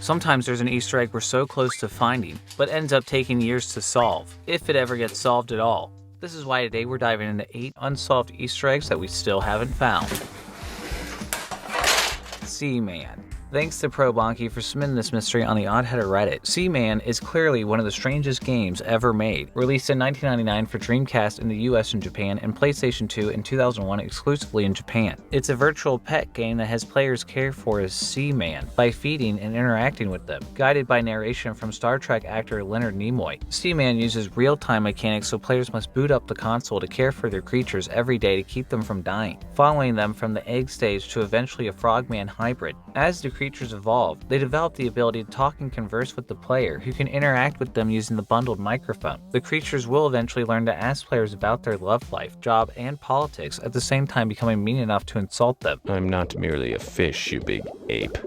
Sometimes there's an Easter egg we're so close to finding, but ends up taking years to solve, if it ever gets solved at all. This is why today we're diving into 8 unsolved Easter eggs that we still haven't found. Seaman. Thanks to ProBonky for submitting this mystery on the Oddheader Reddit. Seaman is clearly one of the strangest games ever made. Released in 1999 for Dreamcast in the US and Japan, and PlayStation 2 in 2001 exclusively in Japan. It's a virtual pet game that has players care for as Seaman by feeding and interacting with them, guided by narration from Star Trek actor Leonard Nimoy. Seaman uses real-time mechanics, so players must boot up the console to care for their creatures every day to keep them from dying, following them from the egg stage to eventually a frogman hybrid. As the creatures evolve, they develop the ability to talk and converse with the player, who can interact with them using the bundled microphone. The creatures will eventually learn to ask players about their love life, job, and politics, at the same time becoming mean enough to insult them. I'm not merely a fish, you big ape.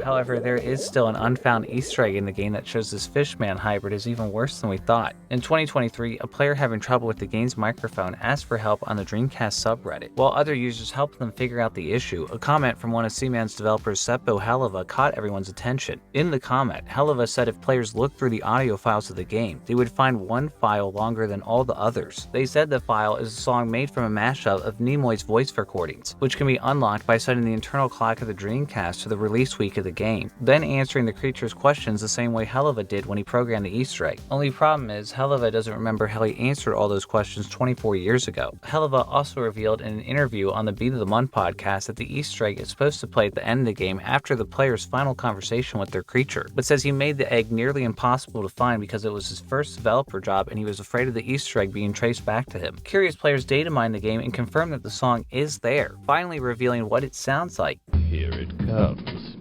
However, there is still an unfound Easter egg in the game that shows this Fishman hybrid is even worse than we thought. In 2023, a player having trouble with the game's microphone asked for help on the Dreamcast subreddit. While other users helped them figure out the issue, a comment from one of Seaman's developers, Seppo Halava, caught everyone's attention. In the comment, Halava said if players looked through the audio files of the game, they would find one file longer than all the others. They said the file is a song made from a mashup of Nimoy's voice recordings, which can be unlocked by setting the internal clock of the Dreamcast to the release week of the game, then answering the creature's questions the same way Helava did when he programmed the Easter egg. Only problem is, Helava doesn't remember how he answered all those questions 24 years ago. Helava also revealed in an interview on the Beat of the Month podcast that the Easter egg is supposed to play at the end of the game after the player's final conversation with their creature, but says he made the egg nearly impossible to find because it was his first developer job and he was afraid of the Easter egg being traced back to him. Curious players data mined the game and confirmed that the song is there, finally revealing what it sounds like. Here it comes.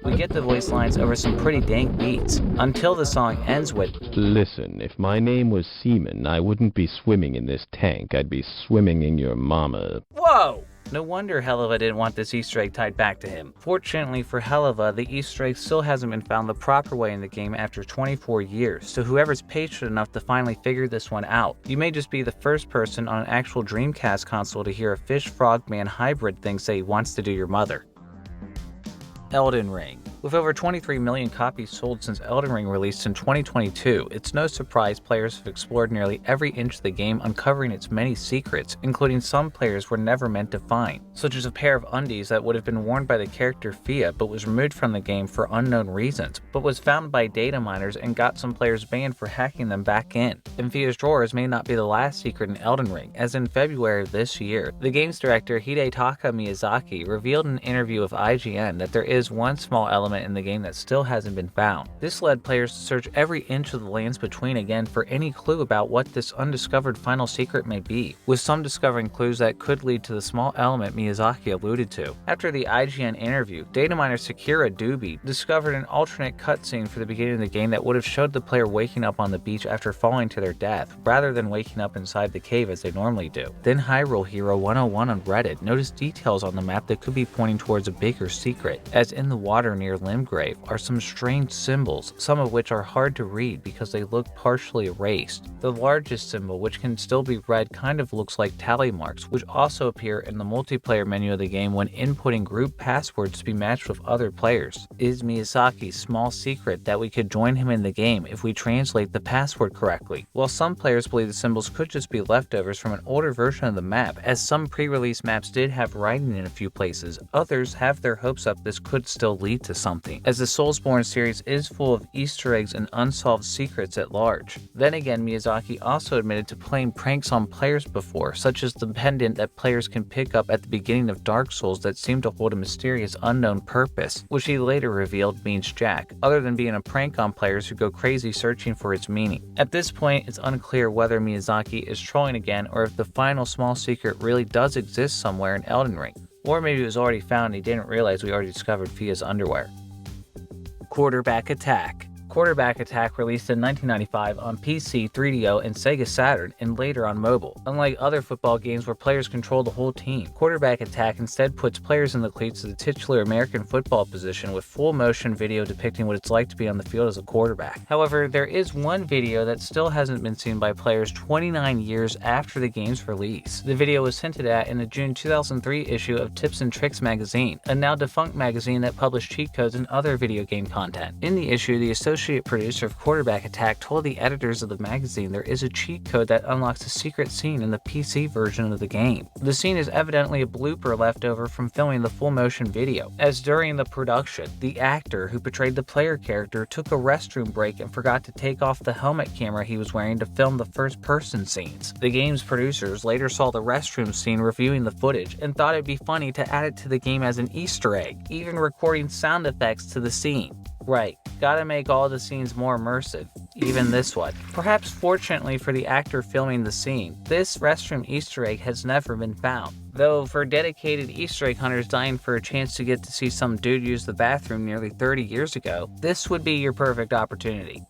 We get the voice lines over some pretty dank beats, until the song ends with, Listen, if my name was Seaman, I wouldn't be swimming in this tank, I'd be swimming in your mama. Whoa! No wonder Helava didn't want this Easter egg tied back to him. Fortunately for Helava, the Easter egg still hasn't been found the proper way in the game after 24 years, so whoever's patient enough to finally figure this one out. You may just be the first person on an actual Dreamcast console to hear a fish-frog-man hybrid thing say he wants to do your mother. Elden Ring. With over 23 million copies sold since Elden Ring released in 2022, it's no surprise players have explored nearly every inch of the game, uncovering its many secrets, including some players were never meant to find, such as a pair of undies that would have been worn by the character Fia but was removed from the game for unknown reasons, but was found by data miners and got some players banned for hacking them back in. And Fia's drawers may not be the last secret in Elden Ring, as in February of this year, the game's director Hidetaka Miyazaki revealed in an interview with IGN that there is one small element in the game that still hasn't been found. This led players to search every inch of the lands between again for any clue about what this undiscovered final secret may be, with some discovering clues that could lead to the small element Miyazaki alluded to. After the IGN interview, data miner Sakura Doobie discovered an alternate cutscene for the beginning of the game that would have showed the player waking up on the beach after falling to their death, rather than waking up inside the cave as they normally do. Then Hyrule Hero 101 on Reddit noticed details on the map that could be pointing towards a bigger secret, as in the water near Limgrave are some strange symbols, some of which are hard to read because they look partially erased. The largest symbol, which can still be read, kind of looks like tally marks, which also appear in the multiplayer menu of the game when inputting group passwords to be matched with other players. Is Miyazaki's small secret that we could join him in the game if we translate the password correctly. While some players believe the symbols could just be leftovers from an older version of the map, as some pre-release maps did have writing in a few places, others have their hopes up this could still lead to something, as the Soulsborne series is full of Easter eggs and unsolved secrets at large. Then again, Miyazaki also admitted to playing pranks on players before, such as the pendant that players can pick up at the beginning of Dark Souls that seem to hold a mysterious unknown purpose, which he later revealed means Jack, other than being a prank on players who go crazy searching for its meaning. At this point, it's unclear whether Miyazaki is trolling again or if the final small secret really does exist somewhere in Elden Ring, or maybe it was already found and he didn't realize we already discovered Fia's underwear. Quarterback attack. Quarterback Attack released in 1995 on PC, 3DO, and Sega Saturn, and later on mobile. Unlike other football games where players control the whole team, Quarterback Attack instead puts players in the cleats of the titular American football position with full motion video depicting what it's like to be on the field as a quarterback. However, there is one video that still hasn't been seen by players 29 years after the game's release. The video was hinted at in the June 2003 issue of Tips and Tricks magazine, a now defunct magazine that published cheat codes and other video game content. In the issue, the associate producer of Quarterback Attack told the editors of the magazine there is a cheat code that unlocks a secret scene in the PC version of the game. The scene is evidently a blooper left over from filming the full motion video, as during the production, the actor who portrayed the player character took a restroom break and forgot to take off the helmet camera he was wearing to film the first person scenes. The game's producers later saw the restroom scene reviewing the footage and thought it'd be funny to add it to the game as an Easter egg, even recording sound effects to the scene. Right, gotta make all the scenes more immersive, even this one. Perhaps fortunately for the actor filming the scene, this restroom Easter egg has never been found. Though for dedicated Easter egg hunters dying for a chance to get to see some dude use the bathroom nearly 30 years ago, this would be your perfect opportunity.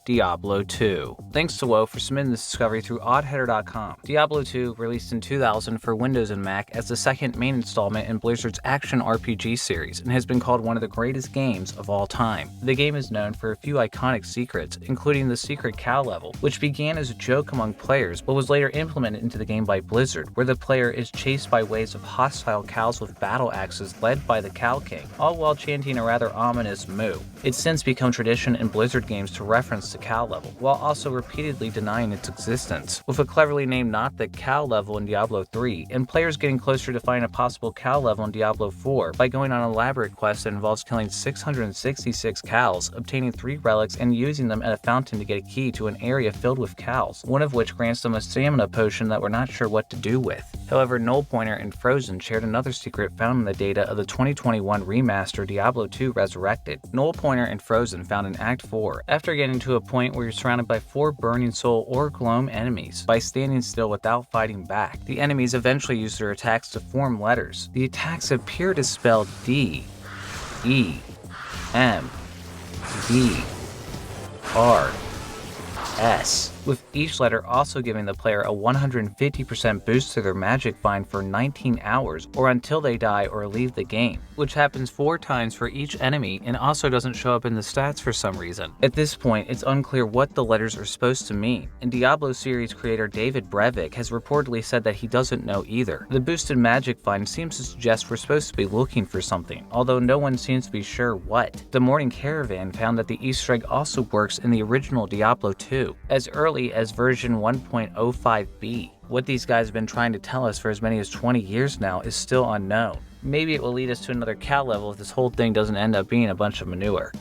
Diablo II. Thanks to WoW for submitting this discovery through Oddheader.com. Diablo II released in 2000 for Windows and Mac as the second main installment in Blizzard's action RPG series and has been called one of the greatest games of all time. The game is known for a few iconic secrets, including the secret cow level, which began as a joke among players but was later implemented into the game by Blizzard, where the player is chased by waves of hostile cows with battle axes led by the Cow King, all while chanting a rather ominous moo. It's since become tradition in Blizzard games to reference the cow level, while also repeatedly denying its existence, with a cleverly named not the cow level in Diablo 3, and players getting closer to finding a possible cow level in Diablo 4 by going on an elaborate quest that involves killing 666 cows, obtaining 3 relics, and using them at a fountain to get a key to an area filled with cows, one of which grants them a stamina potion that we're not sure what to do with. However, Null Pointer and Frozen shared another secret found in the data of the 2021 remaster Diablo II Resurrected. Null Pointer and Frozen found in Act 4, after getting to a point where you're surrounded by 4 Burning Soul or Gloam enemies. By standing still without fighting back, the enemies eventually use their attacks to form letters. The attacks appear to spell D, E, M, D, R, S, with each letter also giving the player a 150% boost to their magic bind for 19 hours or until they die or leave the game, which happens 4 times for each enemy and also doesn't show up in the stats for some reason. At this point, it's unclear what the letters are supposed to mean, and Diablo series creator David Brevik has reportedly said that he doesn't know either. The boosted magic bind seems to suggest we're supposed to be looking for something, although no one seems to be sure what. The Morning Caravan found that the Easter egg also works in the original Diablo 2, as early as version 1.05b. What these guys have been trying to tell us for as many as 20 years now is still unknown. Maybe it will lead us to another cow level if this whole thing doesn't end up being a bunch of manure.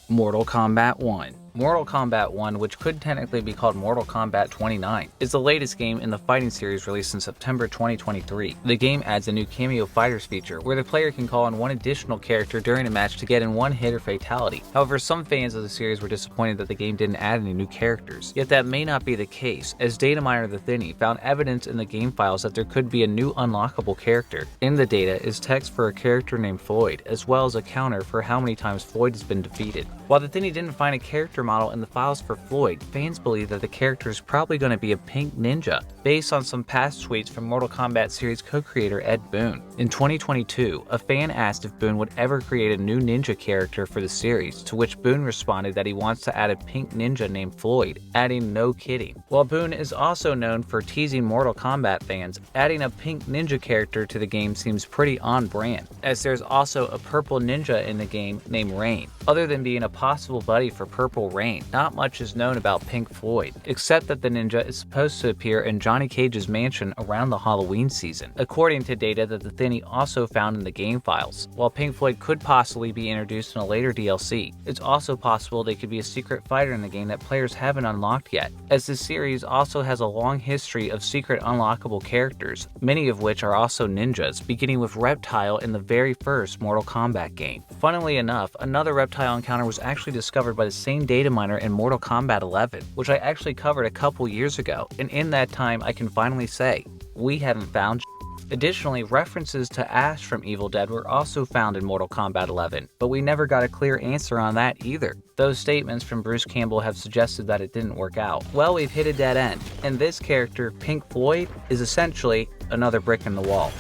Mortal Kombat 1. Mortal Kombat 1, which could technically be called Mortal Kombat 29, is the latest game in the fighting series released in September 2023. The game adds a new Cameo Fighters feature, where the player can call on one additional character during a match to get in one hit or fatality. However, some fans of the series were disappointed that the game didn't add any new characters. Yet that may not be the case, as data miner The Thinny found evidence in the game files that there could be a new unlockable character. In the data is text for a character named Floyd, as well as a counter for how many times Floyd has been defeated. While The Thinny didn't find a character model in the files for Floyd, fans believe that the character is probably going to be a pink ninja, based on some past tweets from Mortal Kombat series co-creator Ed Boon. In 2022, a fan asked if Boon would ever create a new ninja character for the series, to which Boon responded that he wants to add a pink ninja named Floyd, adding no kidding. While Boon is also known for teasing Mortal Kombat fans, adding a pink ninja character to the game seems pretty on brand, as there's also a purple ninja in the game named Rain. Other than being a possible buddy for Purple Rain, not much is known about Pink Floyd, except that the ninja is supposed to appear in Johnny Cage's mansion around the Halloween season, according to data that the Thinny also found in the game files. While Pink Floyd could possibly be introduced in a later DLC, it's also possible they could be a secret fighter in the game that players haven't unlocked yet, as this series also has a long history of secret unlockable characters, many of which are also ninjas, beginning with Reptile in the very first Mortal Kombat game. Funnily enough, another Reptile encounter was actually discovered by the same data miner in Mortal Kombat 11, which I actually covered a couple years ago, and in that time I can finally say, we haven't found Additionally, references to Ash from Evil Dead were also found in Mortal Kombat 11, but we never got a clear answer on that either. Those statements from Bruce Campbell have suggested that it didn't work out. Well, we've hit a dead end, and this character, Pink Floyd, is essentially another brick in the wall.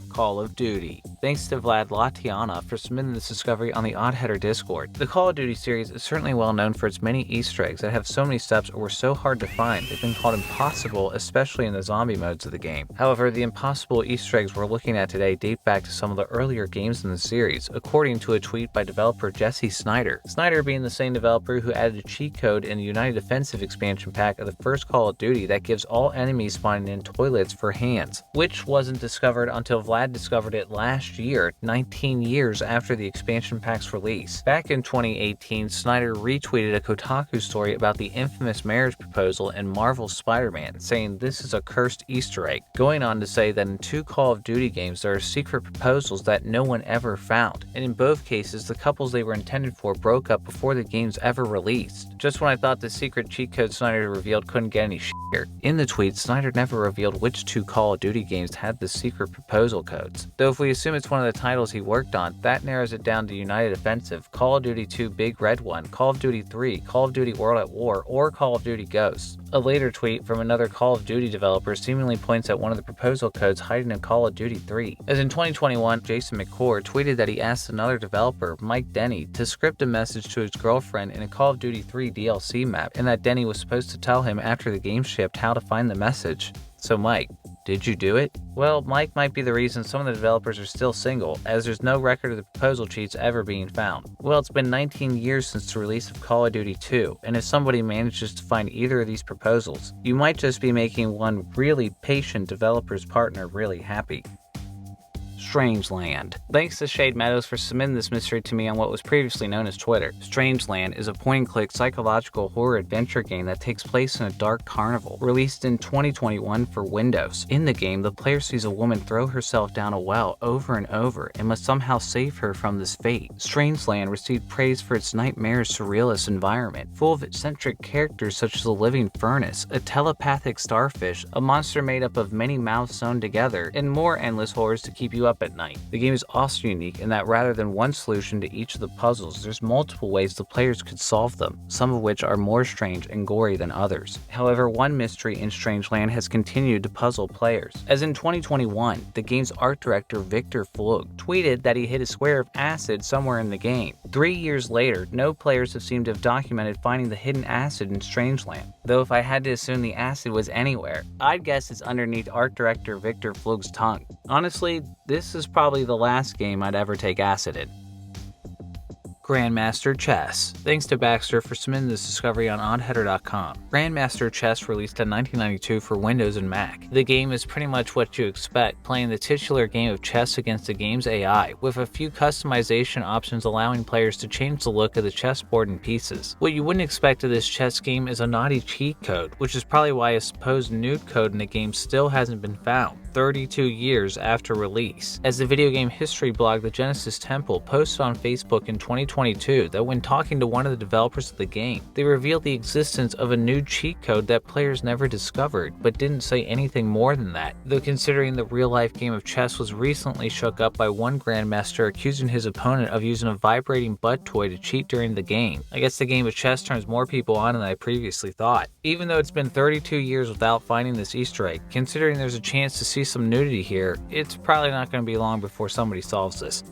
Call of Duty. Thanks to Vlad Loktionov for submitting this discovery on the Oddheader Discord. The Call of Duty series is certainly well known for its many Easter eggs that have so many steps or were so hard to find they've been called impossible, especially in the zombie modes of the game. However, the impossible Easter eggs we're looking at today date back to some of the earlier games in the series, according to a tweet by developer Jesse Snyder. Snyder being the same developer who added a cheat code in the United Offensive expansion pack of the first Call of Duty that gives all enemies spawning in toilets for hands, which wasn't discovered until Vlad discovered it last year, 19 years after the expansion pack's release. Back in 2018, Snyder retweeted a Kotaku story about the infamous marriage proposal in Marvel's Spider-Man, saying this is a cursed Easter egg, going on to say that in 2 Call of Duty games there are secret proposals that no one ever found, and in both cases the couples they were intended for broke up before the games ever released. Just when I thought the secret cheat code Snyder revealed couldn't get any shittier. In the tweet, Snyder never revealed which 2 Call of Duty games had the secret proposal codes. Though if we assume it's one of the titles he worked on, that narrows it down to United Offensive, Call of Duty 2 Big Red One, Call of Duty 3, Call of Duty World at War, or Call of Duty Ghosts. A later tweet from another Call of Duty developer seemingly points at one of the proposal codes hiding in Call of Duty 3. As in 2021, Jason McCord tweeted that he asked another developer, Mike Denny, to script a message to his girlfriend in a Call of Duty 3 DLC map, and that Denny was supposed to tell him after the game shipped how to find the message. So Mike, did you do it? Well, Mike might be the reason some of the developers are still single, as there's no record of the proposal cheats ever being found. Well, it's been 19 years since the release of Call of Duty 2, and if somebody manages to find either of these proposals, you might just be making one really patient developer's partner really happy. Strangeland. Thanks to Shade Meadows for submitting this mystery to me on what was previously known as Twitter. Strangeland is a point-and-click psychological horror adventure game that takes place in a dark carnival, released in 2021 for Windows. In the game, the player sees a woman throw herself down a well over and over and must somehow save her from this fate. Strangeland received praise for its nightmarish surrealist environment, full of eccentric characters such as a living furnace, a telepathic starfish, a monster made up of many mouths sewn together, and more endless horrors to keep you up at night. The game is also unique in that rather than one solution to each of the puzzles, there's multiple ways the players could solve them, some of which are more strange and gory than others. However, one mystery in Strangeland has continued to puzzle players. As in 2021, the game's art director Victor Flug tweeted that he hit a square of acid somewhere in the game. 3 years later, no players have seemed to have documented finding the hidden acid in Strangeland. Though if I had to assume the acid was anywhere, I'd guess it's underneath art director Victor Flug's tongue. Honestly, this is probably the last game I'd ever take acid in. Grandmaster Chess. Thanks to Baxter for submitting this discovery on Oddheader.com. Grandmaster Chess released in 1992 for Windows and Mac. The game is pretty much what you expect, playing the titular game of chess against the game's AI, with a few customization options allowing players to change the look of the chessboard and pieces. What you wouldn't expect of this chess game is a naughty cheat code, which is probably why a supposed nude code in the game still hasn't been found 32 years after release. As the video game history blog The Genesis Temple posted on Facebook in 2022 that when talking to one of the developers of the game, they revealed the existence of a nude cheat code that players never discovered, but didn't say anything more than that. Though considering the real-life game of chess was recently shook up by one grandmaster accusing his opponent of using a vibrating butt toy to cheat during the game, I guess the game of chess turns more people on than I previously thought. Even though it's been 32 years without finding this Easter egg, considering there's a chance to see some nudity here, it's probably not going to be long before somebody solves this.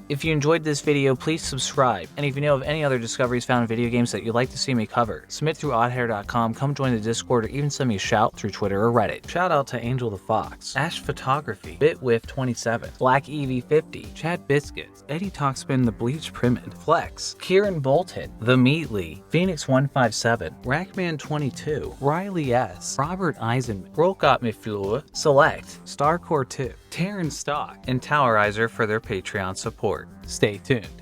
If you enjoyed this video, please subscribe, and if you know of any other discoveries found in video games that you'd like to see me cover, submit through Oddheader.com, come join the Discord, or even send me a shout through Twitter or Reddit. Shout out to Angel the Fox, Ash Photography, BitWiff27, Black Evie50, Chad Biscuits, Eddie Talkspin the Bleach Primid, Flex, Kieran Bolton, The Meatly, Phoenix157, Rackman22, Riley S, Robert Eisenman, Rolkot Mifua, Select, Starcore2, Taryn Stock, and Towerizer for their Patreon support. Stay tuned.